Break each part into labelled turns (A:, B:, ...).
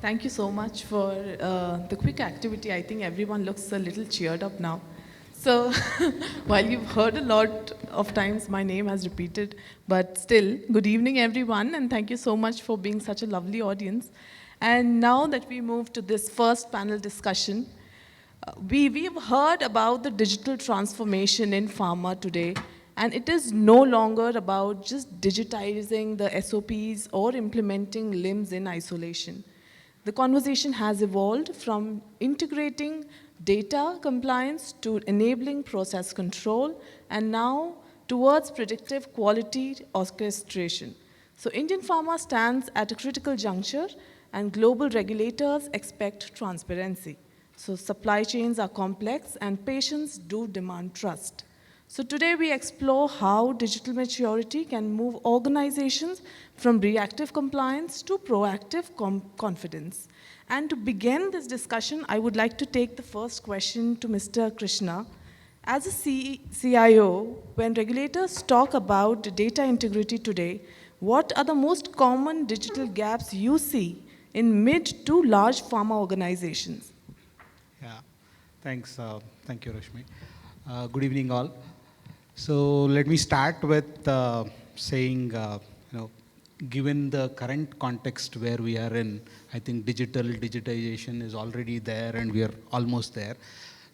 A: Thank you so much for the quick activity. I think everyone looks a little cheered up now. So while you've heard a lot of times my name has repeated, but still, good evening everyone, and thank you so much for being such a lovely audience. And now that we move to this first panel discussion, we've heard about the digital transformation in pharma today, and it is no longer about just digitizing the SOPs or implementing LIMS in isolation. The conversation has evolved from integrating data compliance to enabling process control, and now towards predictive quality orchestration. So Indian pharma stands at a critical juncture, and global regulators expect transparency. So supply chains are complex, and patients do demand trust. So today we explore how digital maturity can move organizations from reactive compliance to proactive confidence. And to begin this discussion, I would like to take the first question to Mr. Krishna. As a CIO, when regulators talk about data integrity today, what are the most common digital gaps you see in mid to large pharma organizations?
B: Yeah, thanks. Thank you, Rashmi. Good evening, all. So let me start with saying, given the current context where we are in, I think digitization is already there and we are almost there.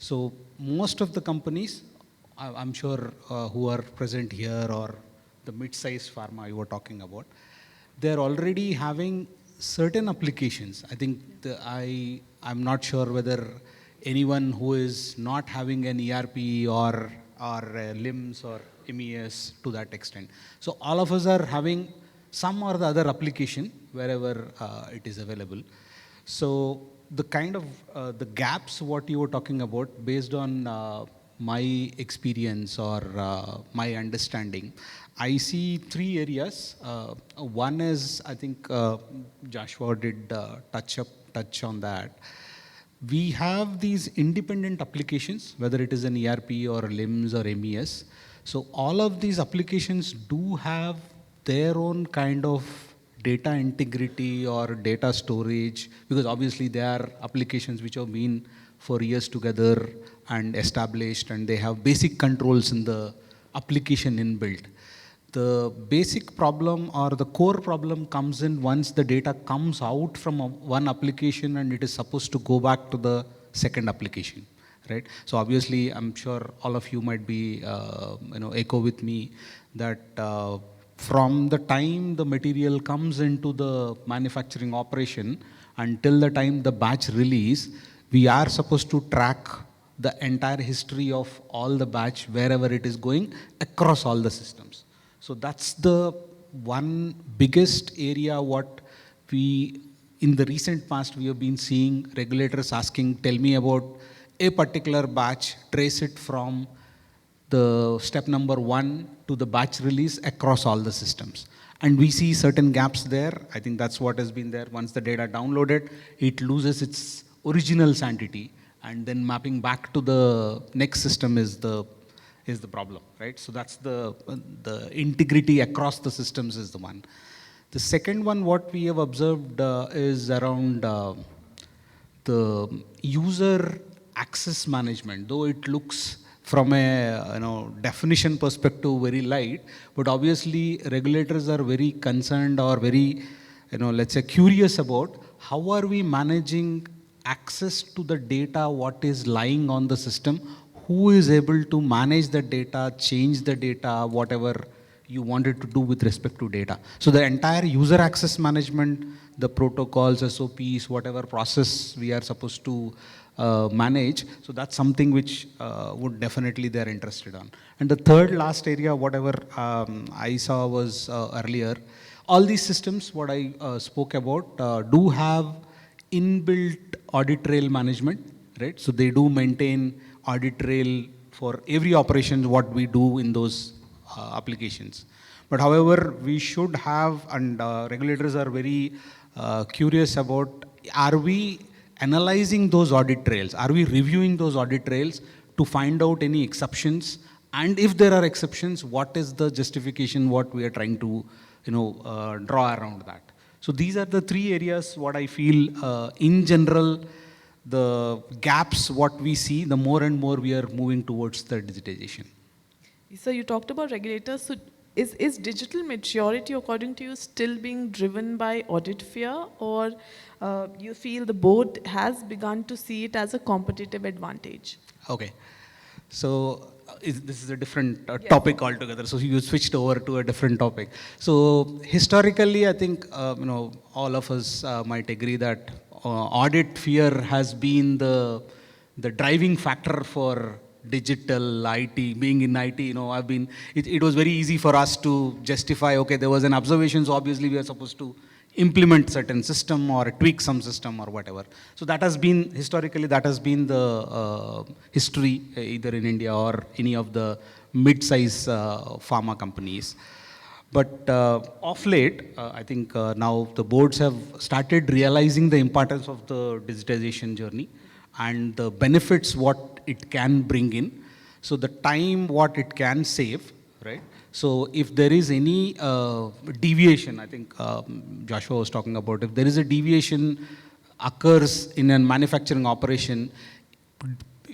B: So most of the companies, I'm sure who are present here or the mid-sized pharma you were talking about, they're already having certain applications. I think I'm not sure whether anyone who is not having an ERP or LIMS or MES to that extent. So all of us are having some or the other application wherever it is available. So the kind of the gaps what you were talking about based on my experience or my understanding, I see three areas. One is, I think Joshua did touch on that. We have these independent applications, whether it is an ERP or LIMS or MES. So all of these applications do have their own kind of data integrity or data storage, because obviously they are applications which have been for years together and established, and they have basic controls in the application inbuilt. The basic problem or the core problem comes in once the data comes out from one application and it is supposed to go back to the second application, right? So obviously, I'm sure all of you might be, echo with me that from the time the material comes into the manufacturing operation until the time the batch release, we are supposed to track the entire history of all the batch wherever it is going across all the systems. So that's the one biggest area what we, in the recent past, we have been seeing regulators asking, tell me about a particular batch, trace it from the step number 1 to the batch release across all the systems. And we see certain gaps there. I think that's what has been there. Once the data downloaded, it loses its original sanctity, and then mapping back to the next system is the problem, right? So that's the integrity across the systems is the one. The second one, what we have observed is around the user access management. Though it looks from a definition perspective very light, but obviously regulators are very concerned or very let's say curious about how are we managing access to the data what is lying on the system. Who is able to manage the data, change the data, whatever you wanted to do with respect to data. So the entire user access management, the protocols, SOPs, whatever process we are supposed to manage. So that's something which would definitely they're interested on. And the third last area, whatever I saw was earlier, all these systems, what I spoke about, do have inbuilt audit trail management, right? So they do maintain audit trail for every operation what we do in those applications. But however, we should have, and regulators are very curious about, are we analyzing those audit trails? Are we reviewing those audit trails to find out any exceptions? And if there are exceptions, what is the justification what we are trying to draw around that? So these are the three areas what I feel in general, the gaps what we see, the more and more we are moving towards the digitization.
A: So you talked about regulators. So is digital maturity, according to you, still being driven by audit fear, or you feel the board has begun to see it as a competitive advantage?
B: Okay. So this is a different topic altogether. So you switched over to a different topic. So historically, I think all of us might agree that audit fear has been the driving factor for digital IT. Being in IT, it was very easy for us to justify. Okay, there was an observation, so obviously we are supposed to implement certain system or tweak some system or whatever. So that has been, historically, that has been the history either in India or any of the mid-size pharma companies. But of late, I think now the boards have started realizing the importance of the digitization journey and the benefits what it can bring in. So the time what it can save, right? So if there is any deviation, I think Joshua was talking about, if there is a deviation occurs in a manufacturing operation,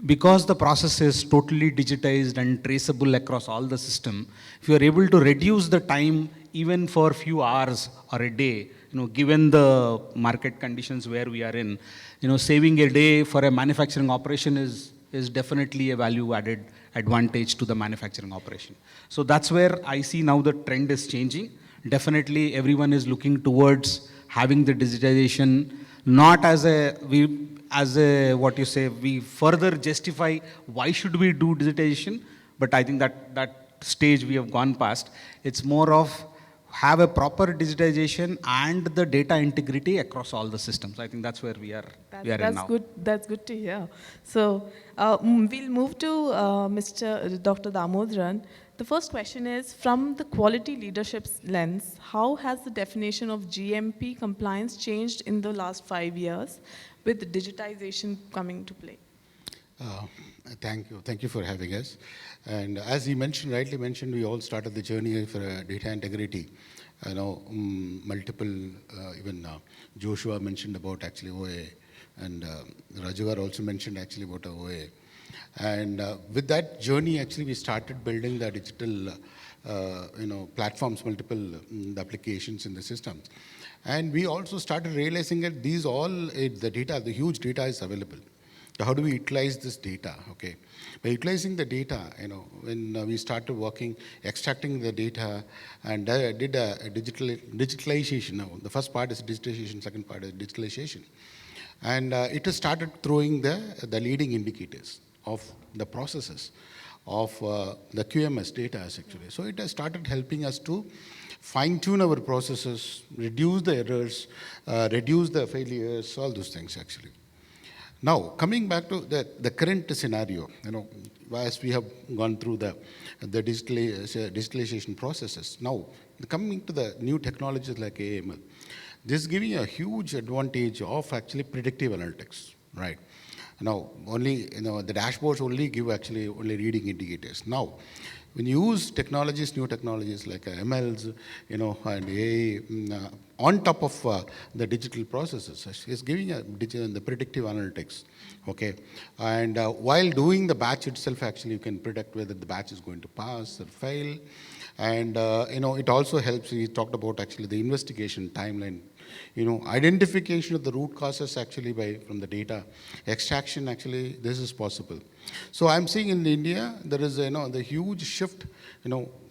B: because the process is totally digitized and traceable across all the system, if you are able to reduce the time even for a few hours or a day, given the market conditions where we are in, saving a day for a manufacturing operation is definitely a value added advantage to the manufacturing operation. So that's where I see now the trend is changing. Definitely everyone is looking towards having the digitization, not as we further justify why should we do digitization, but I think that stage we have gone past. It's more of have a proper digitization and the data integrity across all the systems. I think that's where we are in now.
A: That's good to hear. So we'll move to Dr. Damodharan. The first question is, from the quality leadership's lens, how has the definition of GMP compliance changed in the last 5 years with digitization coming to play?
C: Thank you. Thank you for having us. And as he mentioned, rightly mentioned, we all started the journey for data integrity. Multiple, even Joshua mentioned about actually OA, and Rajesh also mentioned actually about OA. And with that journey, actually, we started building the digital, platforms, multiple applications in the systems. And we also started realizing that these all, the data, the huge data is available. So how do we utilize this data? Okay, by utilizing the data, when we started working, extracting the data, and did a digitalization. Now, the first part is digitalization, second part is digitalization, and it has started throwing the leading indicators of the processes of the QMS data actually. So it has started helping us to fine-tune our processes, reduce the errors, reduce the failures, all those things actually. Now, coming back to the current scenario, as we have gone through the digitalization processes, now coming to the new technologies like AML, this is giving a huge advantage of actually predictive analytics, right? Now, only, the dashboards only give actually only reading indicators. Now, when you use technologies, new technologies like MLs, and AI, on top of the digital processes, it's giving the predictive analytics, okay? And while doing the batch itself, actually, you can predict whether the batch is going to pass or fail. And, it also helps, we talked about actually the investigation timeline, identification of the root causes actually from the data extraction, actually, this is possible. So I'm seeing in India, there is, the huge shift,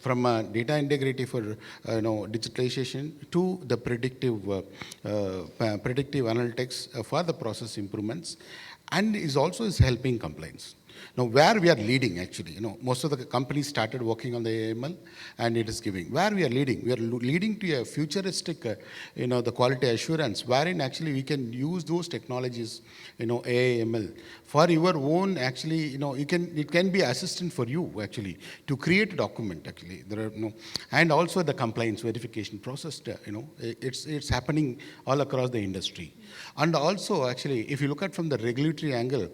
C: from data integrity for, digitalization to the predictive analytics for the process improvements, and is helping compliance. Now, where we are leading, actually, most of the companies started working on the AML, and it is giving. Where we are leading to a futuristic, the quality assurance, wherein actually we can use those technologies, AML, for your own, actually, it can be assistant for you, actually, to create a document, actually. There are, and also the compliance verification process, it's happening all across the industry. And also, actually, if you look at from the regulatory angle,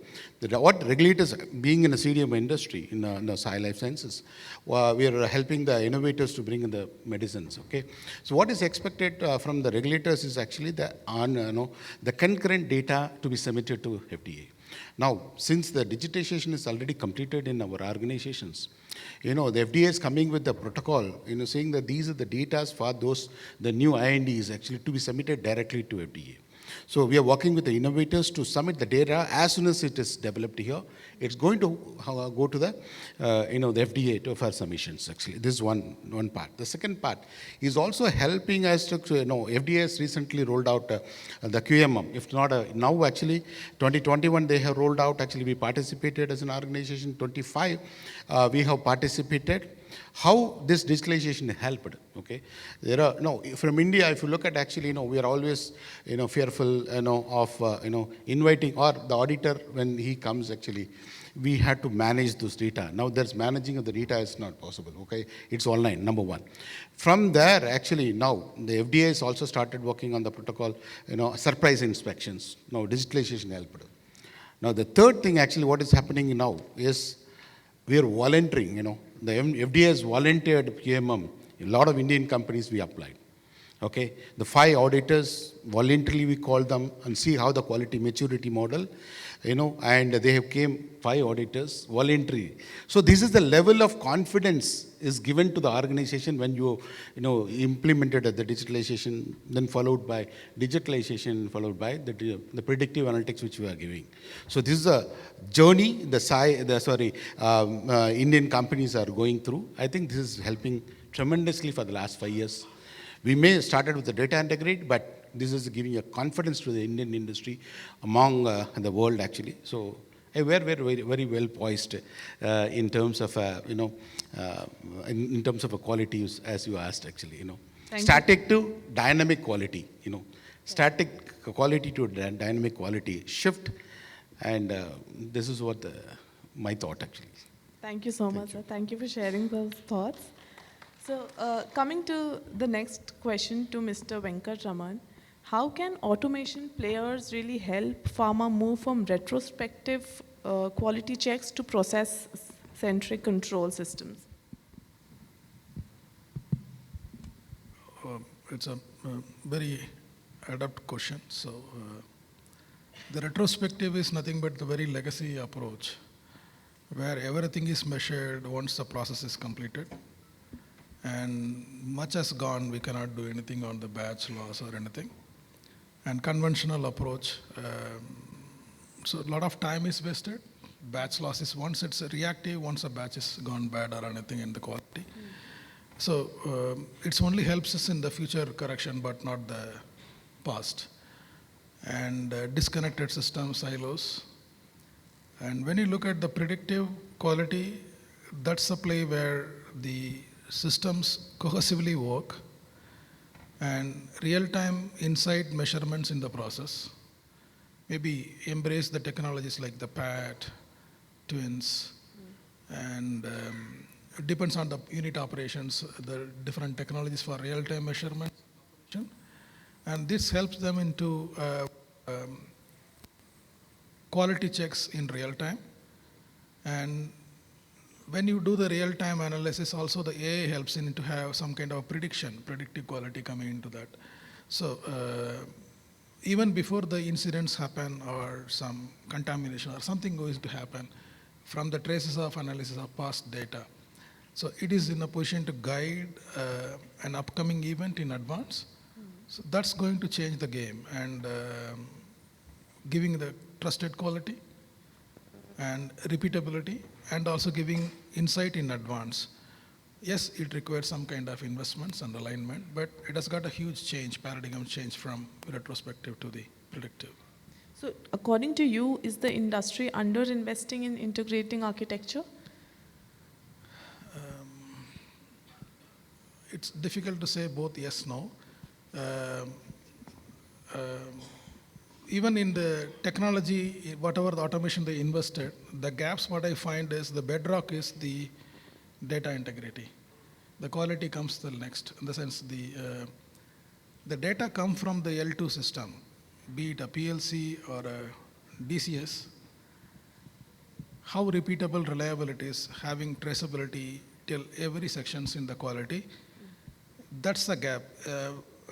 C: what regulators, being in a CDMO industry, in the Sci Life Sciences, we are helping the innovators to bring in the medicines, okay? So what is expected from the regulators is actually the concurrent data to be submitted to FDA. Now, since the digitization is already completed in our organizations, the FDA is coming with the protocol, saying that these are the data for the new INDs actually to be submitted directly to FDA. So we are working with the innovators to submit the data as soon as it is developed here. It's going to go to the FDA for submissions. Actually, this is one part. The second part is also helping us to FDA has recently rolled out the QMM. If not now, actually 2021 they have rolled out. Actually, we participated as an organization. 25 we have participated. How this digitalization helped, okay? There are, from India, if you look at actually, we are always, fearful, of, inviting, or the auditor, when he comes actually, we had to manage those data. Now there's managing of the data is not possible, okay? It's online, number one. From there, actually, now, the FDA has also started working on the protocol, surprise inspections. Now, digitalization helped. Now, the third thing, actually, what is happening now is we are volunteering, the FDA has volunteered PMM. A lot of Indian companies we applied. Okay, the 5 auditors voluntarily we called them and see how the quality maturity model, and they have came 5 auditors voluntary. So this is the level of confidence is given to the organization when you implemented the digitalization, then followed by digitalization, followed by the predictive analytics which we are giving. So this is a journey Indian companies are going through. I think this is helping tremendously for the last 5 years. We may have started with the data integrity, but this is giving a confidence to the Indian industry among the world actually. So we're very, very well poised in terms of in terms of a quality, as you asked actually. Static to dynamic quality. Static quality to dynamic quality shift, and this is what my thought actually.
A: Thank you so much, sir. Thank you for sharing those thoughts. So coming to the next question to Mr. Venkataraman, how can automation players really help pharma move from retrospective quality checks to process-centric control systems?
D: It's a very adept question. So the retrospective is nothing but the very legacy approach, where everything is measured once the process is completed. And much has gone, we cannot do anything on the batch loss or anything. And conventional approach, so a lot of time is wasted. Batch loss is once it's reactive, once a batch is gone bad or anything in the quality. So it only helps us in the future correction, but not the past. And disconnected system silos. And when you look at the predictive quality, that's a play where the systems cohesively work and real-time insight measurements in the process. Maybe embrace the technologies like the PAT, twins, and it depends on the unit operations, the different technologies for real-time measurement. And this helps them into quality checks in real time. And when you do the real-time analysis, also the AI helps in to have some kind of predictive quality coming into that. So even before the incidents happen or some contamination or something going to happen, from the traces of analysis of past data, so it is in a position to guide an upcoming event in advance. So that's going to change the game and giving the trusted quality and repeatability, and also giving insight in advance. Yes, it requires some kind of investments and alignment, but it has got a huge change, paradigm change from retrospective to the predictive.
A: So according to you, is the industry under-investing in integrating architecture?
D: It's difficult to say both yes, no. Even in the technology, whatever the automation they invested, the gaps what I find is the bedrock is the data integrity. The quality comes the next, in the sense the data come from the L2 system, be it a PLC or a DCS. how repeatable, reliable it is, having traceability till every sections in the quality. That's the gap.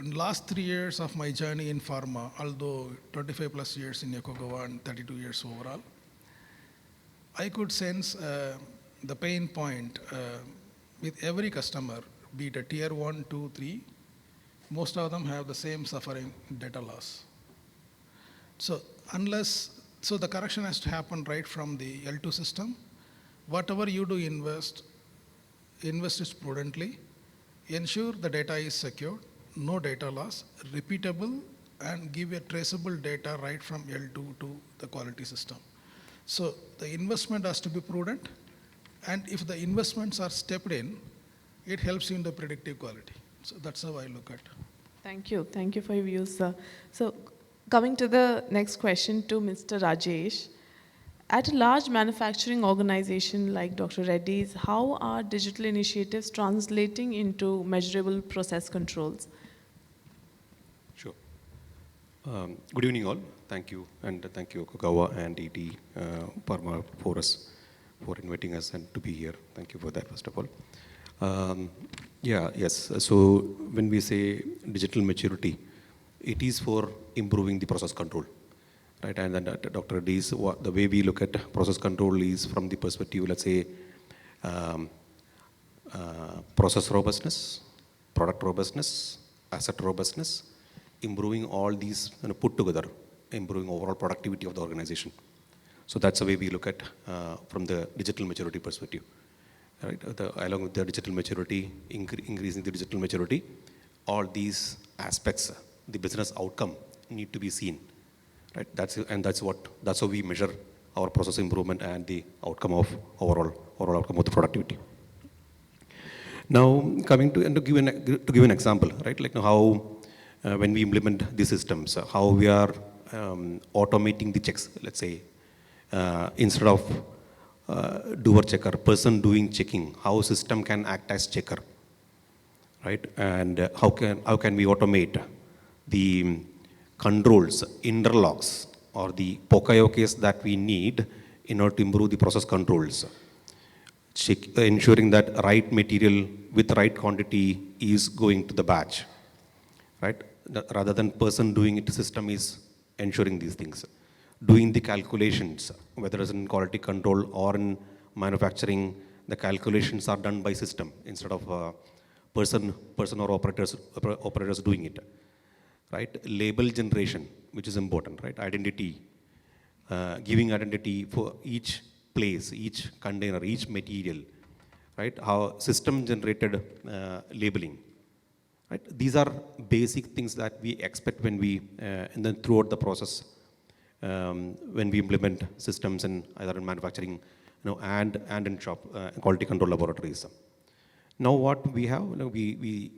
D: In last 3 years of my journey in pharma, although 25 plus years in Yokogawa and 32 years overall, I could sense the pain point with every customer, be it a tier 1, 2, 3, most of them have the same suffering, data loss. So so the correction has to happen right from the L2 system. Whatever you do invest it prudently, ensure the data is secure, no data loss, repeatable, and give a traceable data right from L2 to the quality system. So the investment has to be prudent, and if the investments are stepped in, it helps you in the predictive quality. So that's how I look at it.
A: Thank you for your views, sir. So coming to the next question to Mr. Rajesh. At a large manufacturing organization like Dr. Reddy's, how are digital initiatives translating into measurable process controls?
E: Sure. Good evening, all. Thank you, and thank you, Yokogawa and ETPharma for us for inviting us and to be here. Thank you for that, first of all. Yes. So when we say digital maturity, it is for improving the process control, right? And then Dr. Reddys, the way we look at process control is from the perspective, let's say, process robustness, product robustness, asset robustness, improving all these put together, improving overall productivity of the organization. So that's the way we look at from the digital maturity perspective. Right? Along with the digital maturity, increasing the digital maturity, all these aspects, the business outcome need to be seen. Right? That's how we measure our process improvement and the outcome of overall outcome of the productivity. Now, coming to give an example, right? Like how when we implement the systems, how we are automating the checks. Let's say instead of doer checker, person doing checking, how system can act as checker, right? And how can we automate the controls, interlocks, or the pokayokes that we need in order to improve the process controls, ensuring that right material with right quantity is going to the batch, right? Rather than person doing it, the system is ensuring these things. Doing the calculations, whether it's in quality control or in manufacturing, the calculations are done by system instead of person or operators doing it, right? Label generation, which is important, right? Identity, giving identity for each place, each container, each material, right? How system generated labeling, right? These are basic things that we expect when we, and then throughout the process, when we implement systems in either in manufacturing, and in shop quality control laboratories. Now what we have, we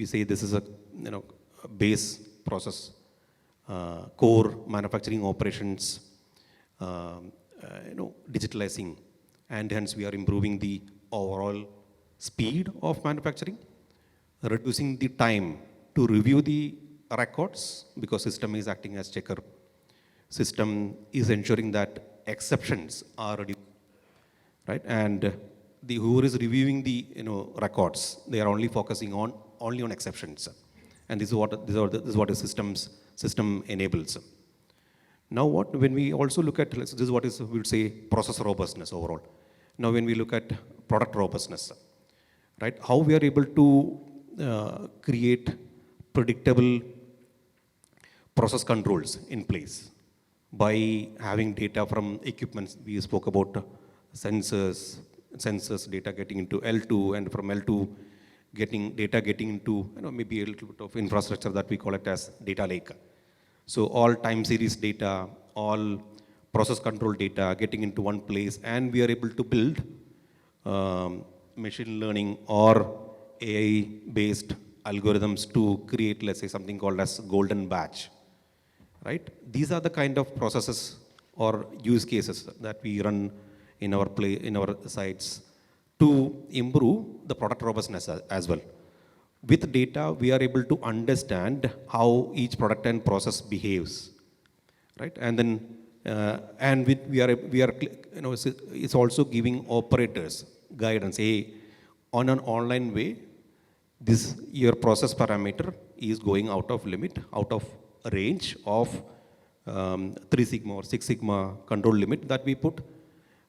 E: say this is a base process, core manufacturing operations, digitalizing, and hence we are improving the overall speed of manufacturing, reducing the time to review the records because system is acting as checker. System is ensuring that exceptions are reduced, right? And whoever is reviewing the records, they are only focusing on exceptions, and this is what the system enables. Now, when we also look at this is what is we would say process robustness overall. Now, when we look at product robustness, right? How we are able to create predictable process controls in place by having data from equipments. We spoke about sensors data getting into L2, and from L2 getting into maybe a little bit of infrastructure that we call it as data lake. So all time series data, all process control data getting into one place, and we are able to build machine learning or AI based algorithms to create, let's say, something called as golden batch. Right? These are the kind of processes or use cases that we run in our sites to improve the product robustness as well. With data, we are able to understand how each product and process behaves, right? And then And it's also giving operators guidance. Hey, on an online way, your process parameter is going out of limit, out of range of 3 sigma or 6 sigma control limit that we put,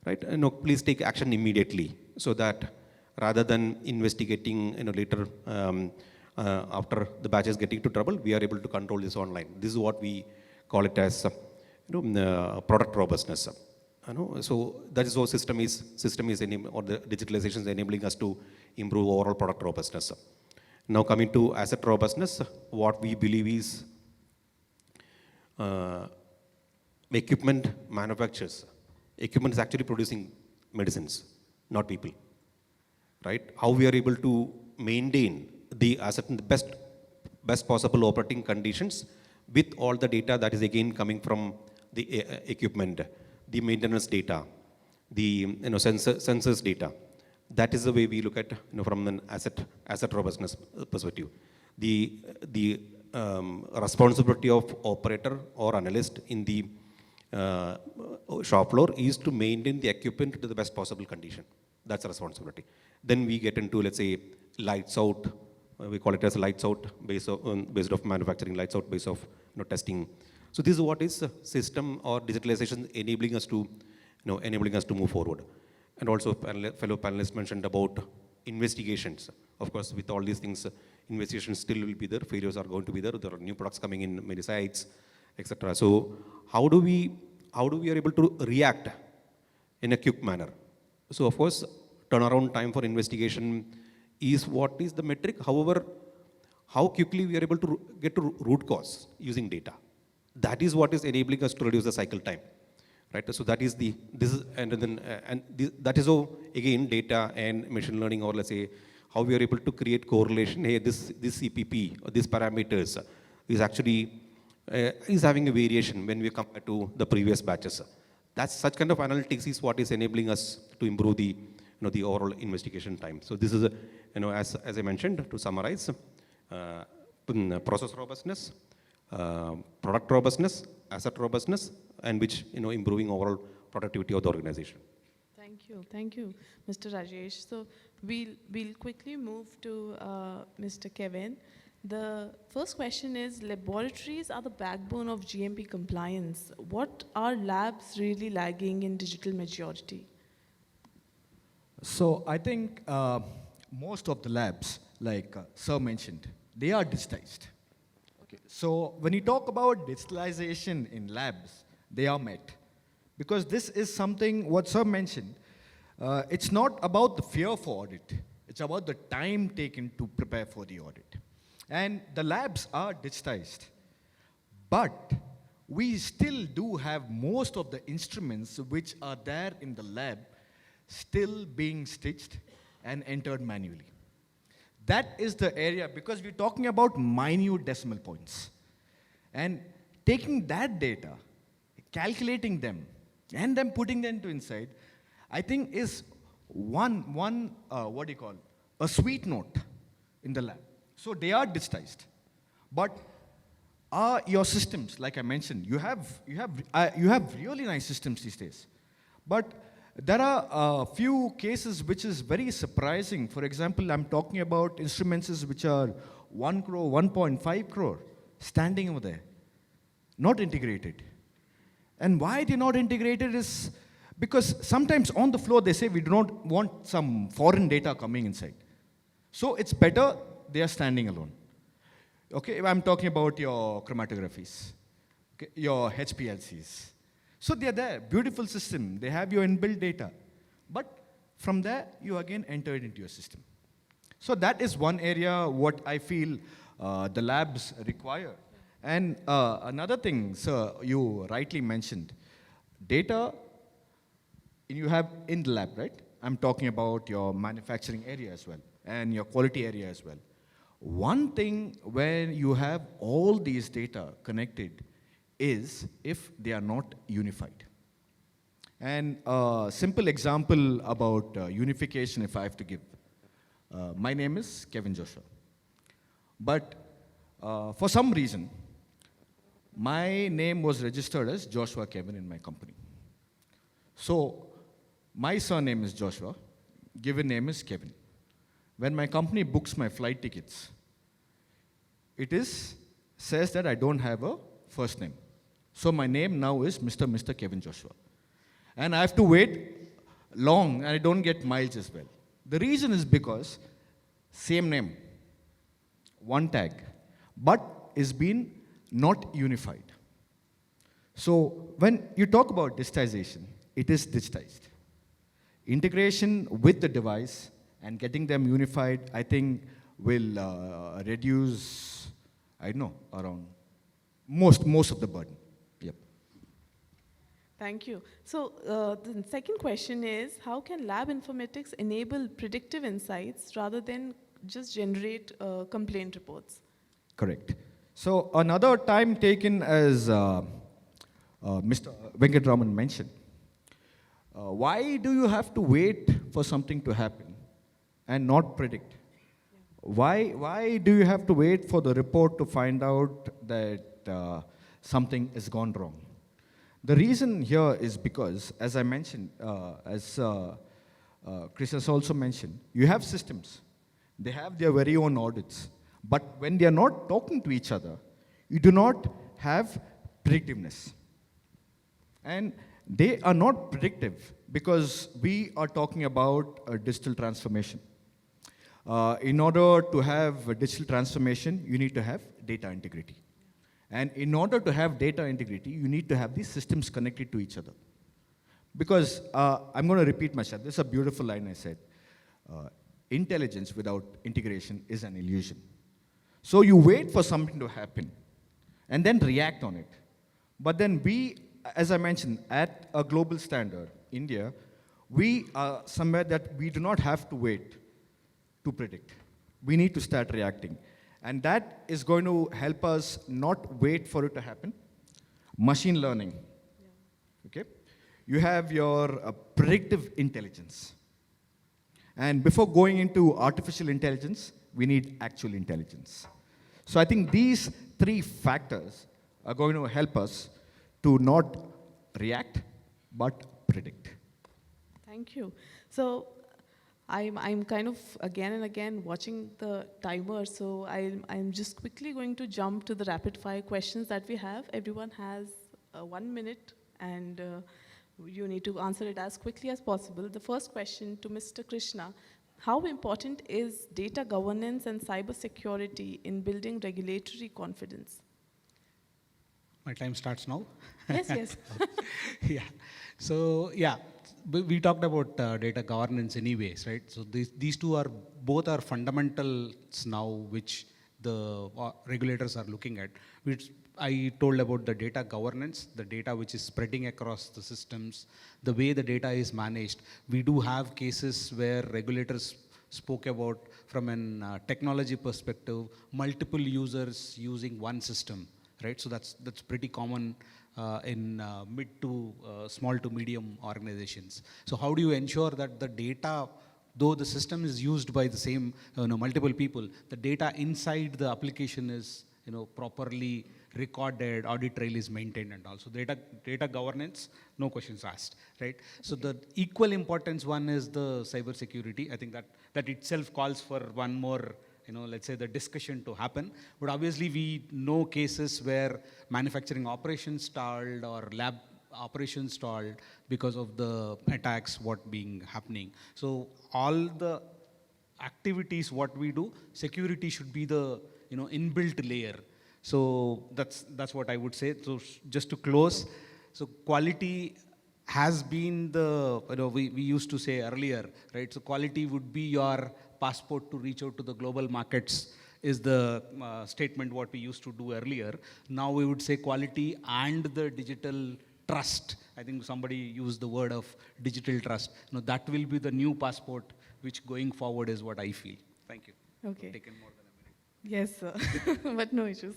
E: right? Please take action immediately, so that rather than investigating later after the batch is getting into trouble, we are able to control this online. This is what we call it as product robustness. So that is how system is or the digitalization is enabling us to improve overall product robustness. Now coming to asset robustness, what we believe is equipment manufacturers. Equipment is actually producing medicines, not people, right? How we are able to maintain the asset in the best possible operating conditions with all the data that is again coming from the equipment, the maintenance data, the sensors data. That is the way we look at from an asset robustness perspective. The responsibility of operator or analyst in the shop floor is to maintain the equipment to the best possible condition. That's a responsibility. Then we get into, let's say, lights out. We call it as lights out based of manufacturing, lights out base of testing. So this is what is system or digitalization enabling us to move forward. And also fellow panelists mentioned about investigations. Of course, with all these things, investigations still will be there. Failures are going to be there. There are new products coming in many sites, etc. So how do we are able to react in a quick manner? So of course, turnaround time for investigation is what is the metric. However, how quickly we are able to get to root cause using data. That is what is enabling us to reduce the cycle time, right? So that is that is how, again, data and machine learning, or let's say how we are able to create correlation. Hey, this CPP or these parameters is actually is having a variation when we compare to the previous batches. That's such kind of analytics is what is enabling us to improve the overall investigation time. So this is as I mentioned, to summarize, process robustness, product robustness, asset robustness, and which improving overall productivity of the organization.
A: Thank you, Mr. Rajesh. So we'll quickly move to Mr. Kevin. The first question is, laboratories are the backbone of GMP compliance. What are labs really lagging in digital maturity?
F: So I think most of the labs, like Sir mentioned, they are digitized. Okay. So when you talk about digitalization in labs, they are met. Because this is something, what Sir mentioned, it's not about the fear for audit. It's about the time taken to prepare for the audit. And the labs are digitized. But we still do have most of the instruments which are there in the lab still being stitched and entered manually. That is the area, because we're talking about minute decimal points. And taking that data, calculating them, and then putting them to inside, I think is a sweet note in the lab. So they are digitized. But your systems, like I mentioned, you have really nice systems these days. But there are a few cases which is very surprising. For example, I'm talking about instruments which are 1 crore, 1.5 crore, standing over there, not integrated. And why they're not integrated is because sometimes on the floor they say we do not want some foreign data coming inside. So it's better they are standing alone. Okay, I'm talking about your chromatographies, okay, your HPLCs. So they're there, beautiful system. They have your inbuilt data. But from there, you again enter it into your system. So that is one area what I feel the labs require. And another thing, sir, you rightly mentioned, data you have in the lab, right? I'm talking about your manufacturing area as well, and your quality area as well. One thing where you have all these data connected is if they are not unified. And a simple example about unification, if I have to give. My name is Kevin Joshua. But for some reason, My name was registered as Joshua Kevin in my company. So my surname is Joshua, given name is Kevin. When my company books my flight tickets, it says that I don't have a first name. So my name now is Mr. Kevin Joshua. And I have to wait long and I don't get miles as well. The reason is because same name, one tag, but is being not unified. So when you talk about digitization, it is digitized. Integration with the device and getting them unified, I think, will reduce, I don't know, around most of the burden. Yep.
A: Thank you. So the second question is, how can lab informatics enable predictive insights rather than just generate complaint reports?
F: Correct. So another time taken, as Mr. Venkataraman mentioned, why do you have to wait for something to happen and not predict? Why do you have to wait for the report to find out that something has gone wrong? The reason here is because, as I mentioned, as Chris has also mentioned, you have systems. They have their very own audits. But when they are not talking to each other, you do not have predictiveness. And they are not predictive because we are talking about a digital transformation. In order to have a digital transformation, you need to have data integrity. And in order to have data integrity, you need to have these systems connected to each other. Because I'm going to repeat myself. This is a beautiful line I said. Intelligence without integration is an illusion. So you wait for something to happen and then react on it. But then we, as I mentioned, at a global standard, India, we are somewhere that we do not have to wait to predict. We need to start reacting. And that is going to help us not wait for it to happen. Machine learning. Okay? You have your predictive intelligence. And before going into artificial intelligence, we need actual intelligence. So I think these three factors are going to help us to not react, but predict.
A: Thank you. So I'm kind of again and again watching the timer, so I'm just quickly going to jump to the rapid fire questions that we have. Everyone has 1 minute and you need to answer it as quickly as possible. The first question to Mr. Krishna: how important is data governance and cybersecurity in building regulatory confidence?
B: My time starts now.
A: Yes, yes.
B: Yeah. So yeah, we talked about data governance anyways, right? So these two are both are fundamentals now, which the regulators are looking at. Which I told about the data governance, the data which is spreading across the systems, the way the data is managed. We do have cases where regulators spoke about, from an technology perspective, multiple users using one system, right? So that's pretty common in mid to small to medium organizations. So how do you ensure that the data, though the system is used by the same multiple people, the data inside the application is properly recorded, audit trail is maintained, and also data governance, no questions asked, right? So the equal importance one is the cyber security. I think that itself calls for one more, let's say, the discussion to happen. But obviously we know cases where manufacturing operations stalled or lab operations stalled because of the attacks happening. So all the activities what we do, security should be the inbuilt layer. So that's what I would say. So just to close, so quality has been the, we used to say earlier, right? So quality would be your passport to reach out to the global markets, is the statement what we used to do earlier. Now we would say quality and the digital trust. I think somebody used the word of digital trust. That will be the new passport, which going forward is what I feel. Thank you.
A: Okay.
B: I've taken more than a minute.
A: Yes, sir. But no issues.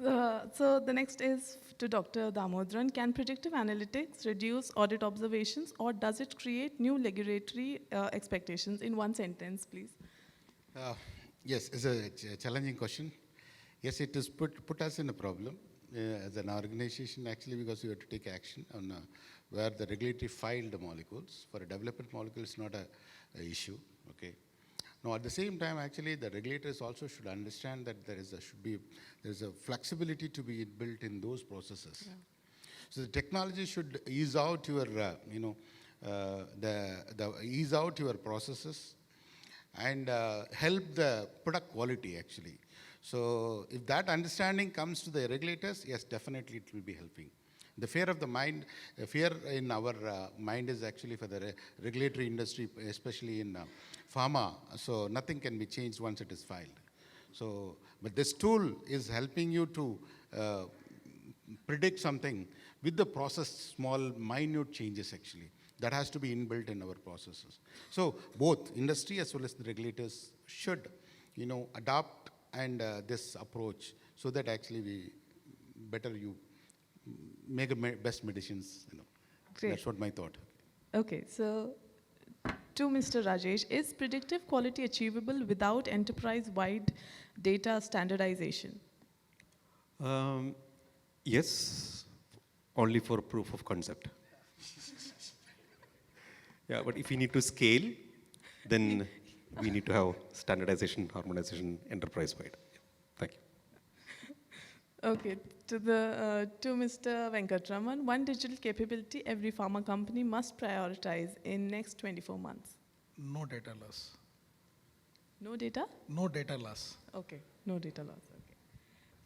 A: So the next is to Dr. Damodharan. Can predictive analytics reduce audit observations, or does it create new regulatory expectations? In one sentence, please.
C: Yes, it's a challenging question. Yes, it has put us in a problem. as an organization, actually, because you have to take action on where the regulatory filed molecules. For a development molecule, it's not a issue, okay? Now, at the same time, actually, the regulators also should understand that there's a flexibility to be built in those processes. Yeah. So the technology should ease out your, ease out your processes and help the product quality, actually. So if that understanding comes to the regulators, yes, definitely it will be helping. The fear of the mind, fear in our mind is actually for the regulatory industry, especially in pharma. So nothing can be changed once it is filed. So, but this tool is helping you to predict something with the process, small, minute changes actually. That has to be inbuilt in our processes. So both industry as well as the regulators should, adopt and this approach so that actually we make best medicines.
A: Great.
C: That's what my thought.
A: Okay, so to Mr. Rajesh, is predictive quality achievable without enterprise-wide data standardization?
E: Yes, only for proof of concept. Yeah, but if we need to scale, then we need to have standardization, harmonization, enterprise-wide. Thank you.
A: Okay, to Mr. Venkataraman, one digital capability every pharma company must prioritize in next 24 months.
D: No data loss.
A: No data?
D: No data loss.
A: Okay, no data loss.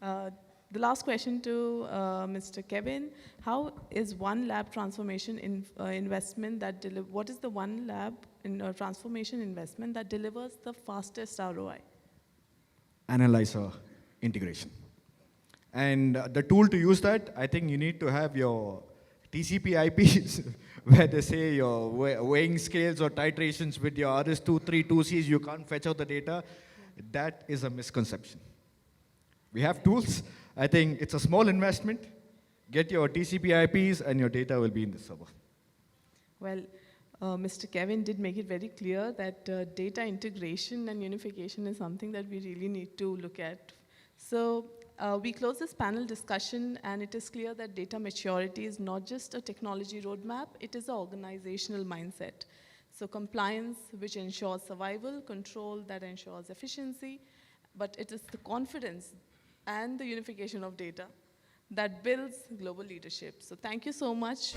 A: Okay. The last question to Mr. Kevin: how is one lab transformation investment that what is the one lab transformation investment that delivers the fastest ROI?
F: Analyzer integration. And the tool to use that, I think you need to have your TCP IPs where they say your weighing scales or titrations with your RS232Cs, you can't fetch out the data. That is a misconception. We have tools. I think it's a small investment. Get your TCP IPs and your data will be in the server.
A: Well, Mr. Kevin did make it very clear that data integration and unification is something that we really need to look at. So we close this panel discussion, and it is clear that data maturity is not just a technology roadmap, it is an organizational mindset. So compliance, which ensures survival, control that ensures efficiency, but it is the confidence and the unification of data that builds global leadership. So thank you so much.